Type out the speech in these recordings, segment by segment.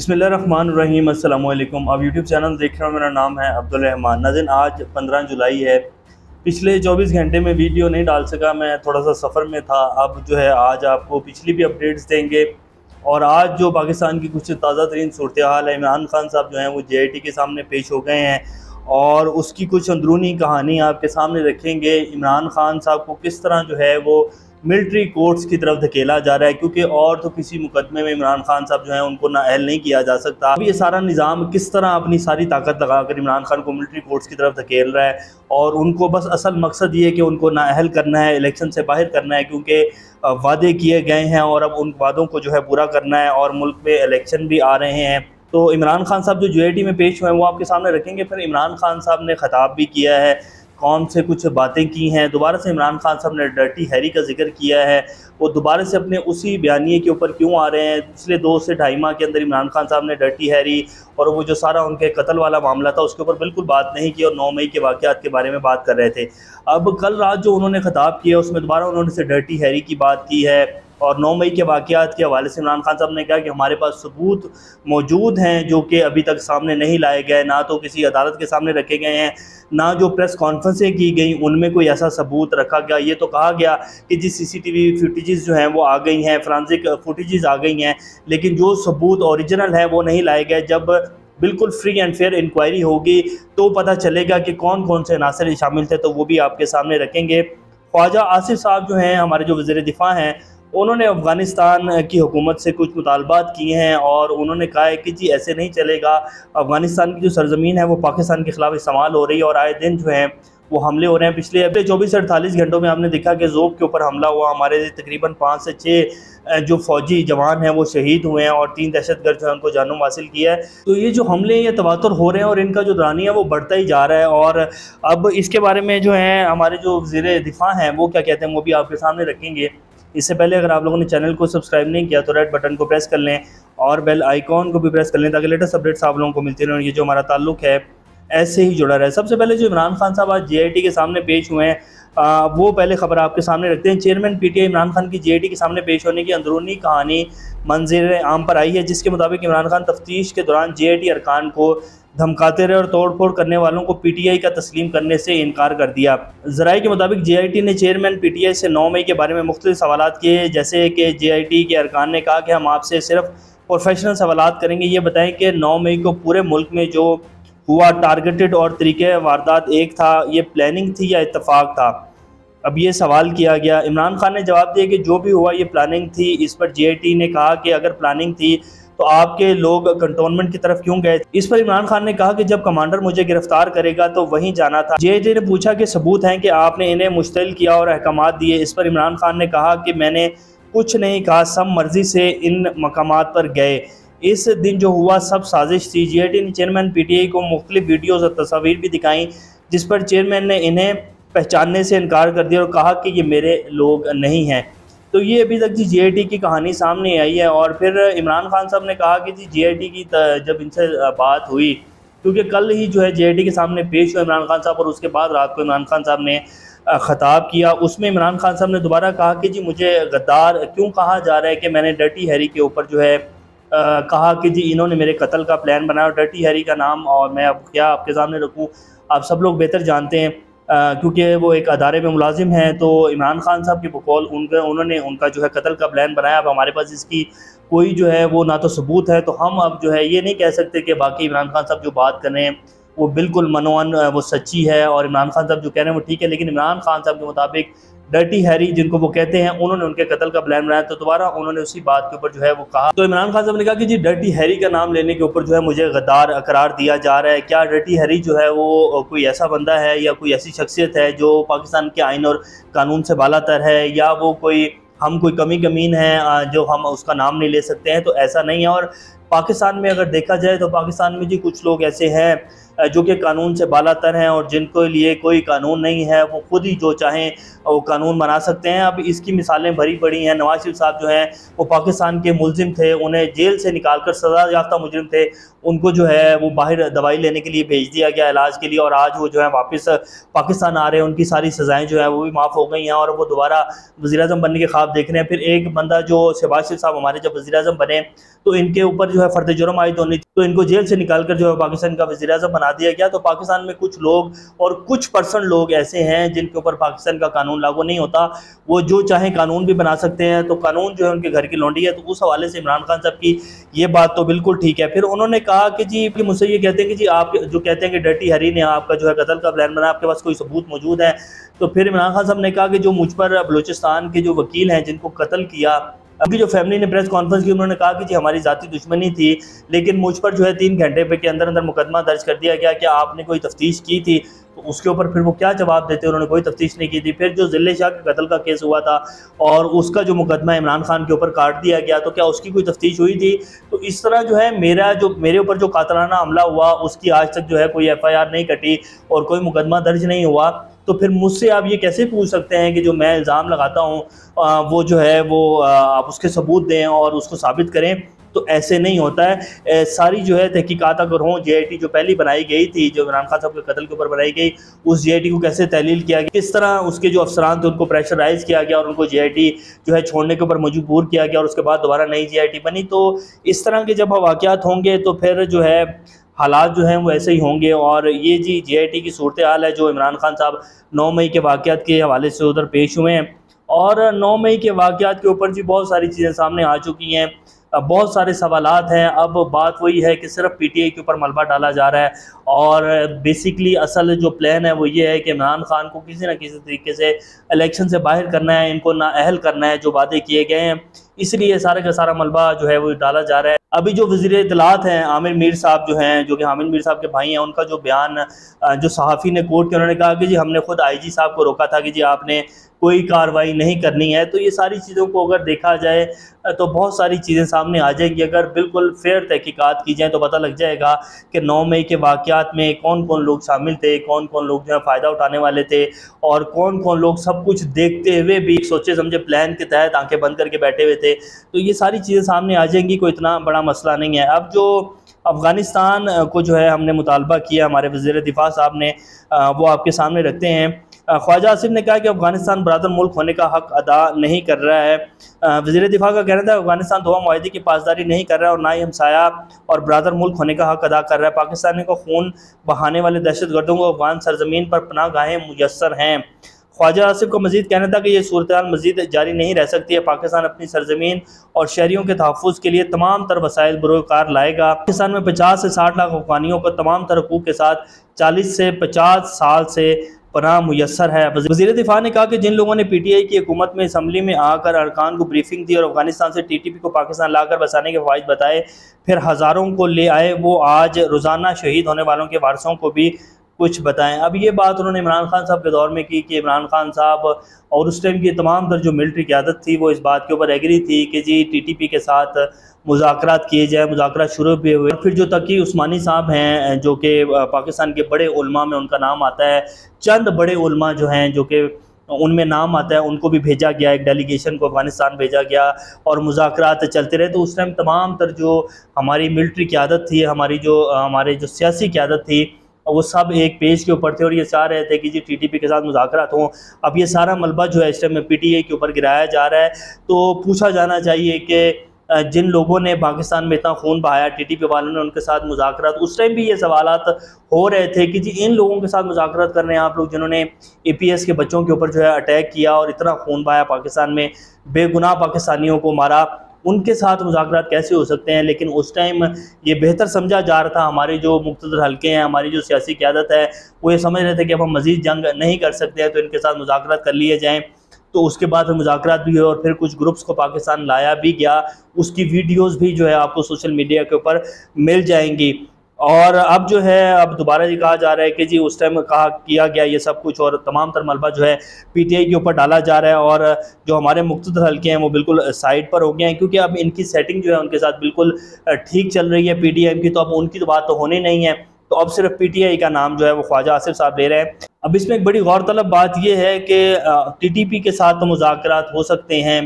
बिस्मिल्लाहिर्रहमानिर्रहीम अस्सलाम वालेकुम। अब यूट्यूब चैनल देख रहे हो, मेरा नाम है अब्दुल रहमान। नाज़रीन, आज 15 जुलाई है। पिछले 24 घंटे में वीडियो नहीं डाल सका, मैं थोड़ा सा सफ़र में था। अब जो है आज आपको पिछली भी अपडेट्स देंगे। और आज जो पाकिस्तान की कुछ ताज़ा तरीन सूरत हाल है, इमरान खान साहब जो हैं वो JIT के सामने पेश हो गए हैं और उसकी कुछ अंदरूनी कहानी आपके सामने रखेंगे। इमरान खान साहब को किस तरह जो है वो मिलिट्री कोर्ट्स की तरफ धकेला जा रहा है, क्योंकि और तो किसी मुकदमे में इमरान खान साहब जो हैं उनको नाअहल नहीं किया जा सकता। अब ये सारा निज़ाम किस तरह अपनी सारी ताकत लगाकर इमरान खान को मिलिट्री कोर्ट्स की तरफ धकेल रहा है और उनको बस असल मकसद ये है कि उनको नाअहल करना है, इलेक्शन से बाहर करना है, क्योंकि वादे किए गए हैं और अब उन वादों को जो है पूरा करना है और मुल्क में इलेक्शन भी आ रहे हैं। तो इमरान खान साहब जो JIT में पेश हुए हैं वो आपके सामने रखेंगे। फिर इमरान खान साहब ने ख़ताब भी किया है, कौन से कुछ बातें की हैं। दोबारा से इमरान खान साहब ने डर्टी हैरी का जिक्र किया है। वो दोबारा से अपने उसी बयानिए के ऊपर क्यों आ रहे हैं। पिछले 2 से ढाई माह के अंदर इमरान खान साहब ने डर्टी हैरी और वो जो सारा उनके कत्ल वाला मामला था उसके ऊपर बिल्कुल बात नहीं की और 9 मई के वाक़यात के बारे में बात कर रहे थे। अब कल रात जो उन्होंने ख़ताब किया उसमें दोबारा उन्होंने से डर्टी हैरी की बात की है और 9 मई के वाक़यात के हवाले से इमरान खान साहब ने कहा कि हमारे पास सबूत मौजूद हैं जो कि अभी तक सामने नहीं लाए गए, ना तो किसी अदालत के सामने रखे गए हैं, ना जो प्रेस कॉन्फ्रेंसें की गई उनमें कोई ऐसा सबूत रखा गया। ये तो कहा गया कि जी CCTV फुटेजेस जो हैं वो आ गई हैं, फ्रांसिक फुटेजेस आ गई हैं, लेकिन जो सबूत ओरिजिनल हैं वो नहीं लाए गए। जब बिल्कुल फ्री एंड फेयर इंक्वायरी होगी तो पता चलेगा कि कौन कौन से अनासर शामिल थे, तो वो भी आपके सामने रखेंगे। ख्वाजा आसिफ साहब जो हैं, हमारे जो वज़ीर दिफा हैं, उन्होंने अफ़गानिस्तान की हुकूमत से कुछ मुतालबात किए हैं और उन्होंने कहा है कि जी ऐसे नहीं चलेगा। अफ़गानिस्तान की जो सरज़मीन है वो पाकिस्तान के ख़िलाफ़ इस्तेमाल हो रही है और आए दिन जो है वो हमले हो रहे हैं। पिछले 24 से 48 घंटों में हमने देखा कि ज़ोब के ऊपर हमला हुआ, हमारे तकरीबन 5 से 6 जो फ़ौजी जवान हैं वो शहीद हुए हैं और 3 दहशतगर्द जो हैं उनको जानों हासिल किया है। तो ये जो हमले ये तवातुर हो रहे हैं और इनका जो दरानी है वो बढ़ता ही जा रहा है। और अब इसके बारे में जो है हमारे जो वज़ीर दिफा हैं वो क्या कहते हैं वो भी आपके सामने रखेंगे। इससे पहले अगर आप लोगों ने चैनल को सब्सक्राइब नहीं किया तो रेड बटन को प्रेस कर लें और बेल आइकॉन को भी प्रेस कर लें ताकि लेटेस्ट अपडेट्स आप लोगों को मिलती रहें और ये जो हमारा ताल्लुक़ है ऐसे ही जुड़ा रहे। सबसे पहले जो इमरान खान साहब आज JIT के सामने पेश हुए हैं वो पहले खबर आपके सामने रखते हैं। चेयरमैन PTI इमरान खान की JIT के सामने पेश होने की अंदरूनी कहानी मंज़िल आम पर आई है, जिसके मुताबिक इमरान खान तफ्तीश के दौरान JIT अरकान को धमकाते रहे और तोड़ फोड़ करने वालों को PTI का तस्लीम करने से इनकार कर दिया। ज़राए के मुताबिक JIT ने चेयरमैन PTI से 9 मई के बारे में मुख्तलिफ सवालात किए, जैसे कि JIT के अरकान ने कहा कि हम आपसे सिर्फ प्रोफेशनल सवालात करेंगे, ये बताएं कि 9 मई को पूरे मुल्क में जो हुआ टारगेटेड और तरीके वारदात एक था, ये प्लानिंग थी या इत्तफाक था। अब ये सवाल किया गया। इमरान खान ने जवाब दिया कि जो भी हुआ ये प्लानिंग थी। इस पर JIT ने कहा कि अगर प्लानिंग थी तो आपके लोग कंटोनमेंट की तरफ क्यों गए। इस पर इमरान खान ने कहा कि जब कमांडर मुझे गिरफ्तार करेगा तो वहीं जाना था। JIT ने पूछा कि सबूत हैं कि आपने इन्हें मुश्तिल किया और अहकामात दिए। इस पर इमरान खान ने कहा कि मैंने कुछ नहीं कहा, सब मर्जी से इन मकामात पर गए। इस दिन जो हुआ सब साजिश थी। JIT ने चेयरमैन PTI को मुख्तलिफ वीडियोज़ और तस्वीर भी दिखाई, जिस पर चेयरमैन ने इन्हें पहचानने से इनकार कर दिया और कहा कि ये मेरे लोग नहीं हैं। तो ये अभी तक जी JIT की कहानी सामने आई है। और फिर इमरान खान साहब ने कहा कि जी JIT की जब इनसे बात हुई, क्योंकि कल ही जो है JIT के सामने पेश हुए इमरान खान साहब और उसके बाद रात को इमरान खान साहब ने ख़ताब किया, उसमें इमरान खान साहब ने दोबारा कहा कि जी मुझे गद्दार क्यों कहा जा रहा है कि मैंने डर्टी हैरी के ऊपर जो है कहा कि जी इन्होंने मेरे कत्ल का प्लान बनाया। डर्टी हैरी का नाम और मैं अब क्या आपके सामने रखूँ, आप सब लोग बेहतर जानते हैं क्योंकि वो एक अदारे में मुलाजिम हैं। तो इमरान खान साहब के बकौल उन्होंने उनका जो है कत्ल का प्लान बनाया। अब हमारे पास इसकी कोई जो है वो ना तो सबूत है, तो हम अब जो है ये नहीं कह सकते कि बाकी इमरान खान साहब जो बात कर रहे हैं वो बिल्कुल मनोअन वो सच्ची है और इमरान खान साहब जो कह रहे हैं वो ठीक है। लेकिन इमरान खान साहब के मुताबिक डर्टी हैरी जिनको वो कहते हैं उन्होंने उनके कत्ल का प्लान बनाया। तो दोबारा उन्होंने उसी बात के ऊपर जो है वो कहा। तो इमरान खान साहब ने कहा कि जी डर्टी हैरी का नाम लेने के ऊपर जो है मुझे गद्दार करार दिया जा रहा है। क्या डर्टी हैरी जो है वो कोई ऐसा बंदा है या कोई ऐसी शख्सियत है जो पाकिस्तान के आइन और कानून से बालातर है, या वो कोई कमी कमीन है जो हम उसका नाम नहीं ले सकते हैं? तो ऐसा नहीं है। और पाकिस्तान में अगर देखा जाए तो पाकिस्तान में जी कुछ लोग ऐसे हैं जो कि कानून से बालातर हैं और जिनको लिए कोई कानून नहीं है, वो खुद ही जो चाहें वो कानून बना सकते हैं। अब इसकी मिसालें भरी पड़ी हैं। नवाज शरीफ साहब जो हैं वो पाकिस्तान के मुलजिम थे, उन्हें जेल से निकाल कर सज़ा याफ्ता मुजरिम थे, उनको जो है वो बाहर दवाई लेने के लिए भेज दिया गया इलाज के लिए, और आज वो जो है वापस पाकिस्तान आ रहे हैं। उनकी सारी सज़ाएँ जो है वो भी माफ़ हो गई हैं और वो दोबारा वज़ीर-ए-आज़म बनने के ख्वाब देख रहे हैं। फिर एक बंदा जो शहबाज शरीफ साहब हमारे जब वज़ीर-ए-आज़म बने तो इनके ऊपर जो है फ़र्द जुर्म आयद होनी थी, तो इनको जेल से निकाल कर जो है पाकिस्तान का वज़ीर-ए-आज़म बना दिया गया। तो पाकिस्तान में कुछ लोग और कुछ % लोग ऐसे हैं जिनके ऊपर पाकिस्तान का कानून लागू नहीं होता, वो जो चाहें कानून भी बना सकते हैं। तो कानून जो है उनके घर की लौंडी है। तो उस हवाले से इमरान खान साहब की ये बात तो बिल्कुल ठीक है। फिर उन्होंने कहा कि जी कि मुझसे ये कहते हैं कि जी आप जो कहते हैं कि डर्टी हैरी ने आपका जो है कत्ल का प्लान बनाया, आपके पास कोई सबूत मौजूद है? तो फिर इमरान खान साहब ने कहा कि जो मुझ पर बलूचिस्तान के जो वकील हैं जिनको कत्ल किया, अभी जो फैमिली ने प्रेस कॉन्फ्रेंस की, उन्होंने कहा कि जी हमारी ज़ाती दुश्मनी थी, लेकिन मुझ पर जो है 3 घंटे के अंदर अंदर मुकदमा दर्ज कर दिया गया। क्या आपने कोई तफ्तीश की थी? तो उसके ऊपर फिर वो क्या जवाब देते, उन्होंने कोई तफ्तीश नहीं की थी। फिर जो ज़िले शाह के कत्ल का केस हुआ था और उसका जो मुकदमा इमरान खान के ऊपर काट दिया गया, तो क्या उसकी कोई तफ्तीश हुई थी? तो इस तरह जो है मेरे ऊपर जो कातलाना हमला हुआ उसकी आज तक जो है कोई FIR नहीं कटी और कोई मुकदमा दर्ज नहीं हुआ। तो फिर मुझसे आप ये कैसे पूछ सकते हैं कि जो मैं इल्ज़ाम लगाता हूँ वो जो है वो आप उसके सबूत दें और उसको साबित करें? तो ऐसे नहीं होता है। सारी जो है तहकीकात अगर हों, JIT जो पहली बनाई गई थी, जो इमरान खान साहब के कत्ल के ऊपर बनाई गई, उस JIT को कैसे तहलील किया गया, किस तरह उसके जो अफसरान थे उनको प्रेशराइज़ किया गया और उनको JIT जो है छोड़ने के ऊपर मजबूर किया गया और उसके बाद दोबारा नई JIT बनी। तो इस तरह के जब वाक़यात होंगे तो फिर जो है हालात जो हैं वो ऐसे ही होंगे। और ये जी JIT की सूरत हाल है जो इमरान खान साहब 9 मई के वाक़यात के हवाले से उधर पेश हुए हैं। और 9 मई के वाक़यात के ऊपर जी बहुत सारी चीज़ें सामने आ चुकी हैं, बहुत सारे सवालात हैं। अब बात वही है कि सिर्फ PTI के ऊपर मलबा डाला जा रहा है और बेसिकली असल जो प्लान है वो ये है कि इमरान खान को किसी न किसी तरीके से इलेक्शन से बाहर करना है, इनको नाअहल करना है जो वादे किए गए हैं, इसलिए सारा का सारा मलबा जो है वो डाला जा रहा है। अभी जो वज़ीर इत्तलात हैं आमिर मीर साहब जो हैं, जो कि हामिद मीर साहब के भाई हैं, उनका जो बयान जो सहाफ़ी ने कोट किया, उन्होंने कहा कि जी हमने खुद IG साहब को रोका था कि जी आपने कोई कार्रवाई नहीं करनी है। तो ये सारी चीज़ों को अगर देखा जाए तो बहुत सारी चीज़ें सामने आ जाएंगी। अगर बिल्कुल फेयर तहकीकात की जाए तो पता लग जाएगा कि 9 मई के वाक़यात में कौन कौन लोग शामिल थे, कौन कौन लोग जो है फ़ायदा उठाने वाले थे और कौन कौन लोग सब कुछ देखते हुए भी सोचे समझे प्लान के तहत आंखें बंद करके बैठे हुए थे। तो ये सारी चीज़ें सामने आ जाएंगी, कोई इतना बड़ा मसला नहीं है। अब जो अफ़गानिस्तान को जो है हमने मुतालबा किया, हमारे वज़ीर दिफ़ा साहब ने वो आपके सामने रखते हैं। ख्वाजा आसिफ ने कहा कि अफ़गानिस्तान बरादर मुल्क होने का हक़ अदा नहीं कर रहा है। वज़ीर दिफ़ा का कहना था अफ़गानिस्तान दोहा मुआहदे की पासदारी नहीं कर रहा है और ना ही हमसाया और बरादर मुल्क होने का हक़ अदा कर रहा है। पाकिस्तानी को खून बहाने वाले दहशतगर्दों को अफ़गान सरज़मीन पर पनाह गाहें मुयस्सर हैं। ख्वाजा आसिफ का मज़ीद कहना था कि ये सूरत हाल मज़ीद जारी नहीं रह सकती है। पाकिस्तान अपनी सरज़मीन और शहरियों के तहफ़्फ़ुज़ के लिए तमाम तर वसाइल बरोकार लाएगा। पाकिस्तान में 50 से 60 लाख अफ़गानियों को तमाम तर हकूक़ के साथ 40 से 50 साल से पनाह मुयस्सर है। वज़ीर दिफ़ा ने कहा कि जिन लोगों ने PTI की हुकूमत में असम्बली में आकर अरकान को ब्रीफिंग दी और अफ़गानिस्तान से TTP को पाकिस्तान लाकर बसाने के फ़वाइद बताए, फिर हज़ारों को ले आए, वो आज रोज़ाना शहीद होने वालों के वारसों को भी कुछ बताएं। अब ये बात उन्होंने इमरान खान साहब के दौर में की कि इमरान खान साहब और उस टाइम की तमाम तर जो मिलिट्री क़यादत थी वो इस बात के ऊपर एग्री थी कि जी TTP के साथ मुज़ाकरात किए जाए। मुज़ाकरात शुरू भी हुए। फिर जो तकी उस्मानी साहब हैं जो कि पाकिस्तान के बड़े उलमा में उनका नाम आता है, चंद बड़े उलमा जो हैं जो कि उनमें नाम आता है, उनको भी भेजा गया, एक डेलीगेशन को अफ़गानिस्तान भेजा गया और मुज़ाकरात चलते रहे। तो उस टाइम तमाम तर जो हमारी मिलिट्री क़यादत थी, हमारे जो सियासी क़यादत थी, वो सब एक पेज के ऊपर थे और ये चाह रहे थे कि जी TTP के साथ मुज़ाकरात हों। अब ये सारा मलबा जो है इस टाइम में PTI के ऊपर गिराया जा रहा है। तो पूछा जाना चाहिए कि जिन लोगों ने पाकिस्तान में इतना खून बहाया, TTP वालों ने उनके साथ मुज़ाकरात, उस टाइम भी ये सवालात हो रहे थे कि जी इन लोगों के साथ मुज़ाकरात कर रहे हैं आप लोग जिन्होंने APS के बच्चों के ऊपर जो है अटैक किया और इतना खून बहाया, पाकिस्तान में बेगुनाह पाकिस्तानियों को मारा, उनके साथ मुज़ाकरात कैसे हो सकते हैं? लेकिन उस टाइम ये बेहतर समझा जा रहा था, हमारे जो मुक़्तदर हल्के हैं, हमारी जो सियासी क़यादत है, वो ये समझ रहे थे कि अब हम मज़ीद जंग नहीं कर सकते हैं तो इनके साथ मुज़ाकरात कर लिए जाएँ। तो उसके बाद फिर मुज़ाकरात भी हुए और फिर कुछ ग्रुप्स को पाकिस्तान लाया भी गया। उसकी वीडियोज़ भी जो है आपको सोशल मीडिया के ऊपर मिल जाएंगी। और अब जो है अब दोबारा ये कहा जा रहा है कि जी उस टाइम किया गया ये सब कुछ और तमाम तर मलबा जो है PTI के ऊपर डाला जा रहा है और जो हमारे मुक़्तदर हल्के हैं वो बिल्कुल साइड पर हो गए हैं, क्योंकि अब इनकी सेटिंग जो है उनके साथ बिल्कुल ठीक चल रही है PDM की, तो अब उनकी तो बात तो होनी नहीं है। तो अब सिर्फ PTI का नाम जो है वो ख्वाजा आसिफ साहब ले रहे हैं। अब इसमें एक बड़ी गौरतलब बात यह है कि TTP के साथ तो मुज़ाकरात हो सकते हैं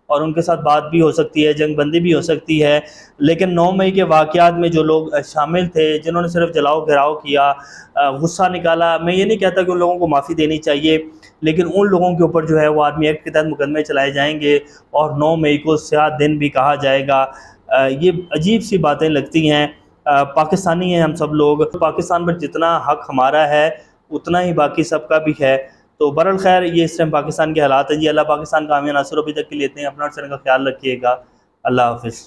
और उनके साथ बात भी हो सकती है, जंगबंदी भी हो सकती है, लेकिन 9 मई के वाक़यात में जो लोग शामिल थे, जिन्होंने सिर्फ जलाओ घिराव किया, गुस्सा निकाला, मैं ये नहीं कहता कि उन लोगों को माफ़ी देनी चाहिए, लेकिन उन लोगों के ऊपर जो है वो आर्मी एक्ट के तहत मुकदमे चलाए जाएंगे और 9 मई को स्याह दिन भी कहा जाएगा। ये अजीब सी बातें लगती हैं। पाकिस्तानी हैं हम सब लोग, पाकिस्तान पर जितना हक हमारा है उतना ही बाकी सबका भी है। तो बहरहाल खैर ये इस टाइम पाकिस्तान के हालात है जी। अल्लाह पाकिस्तान का आमिर नासिर अभी तक के लिए इतने, अपना और का ख्याल रखिएगा। अल्लाह हाफ़िज़।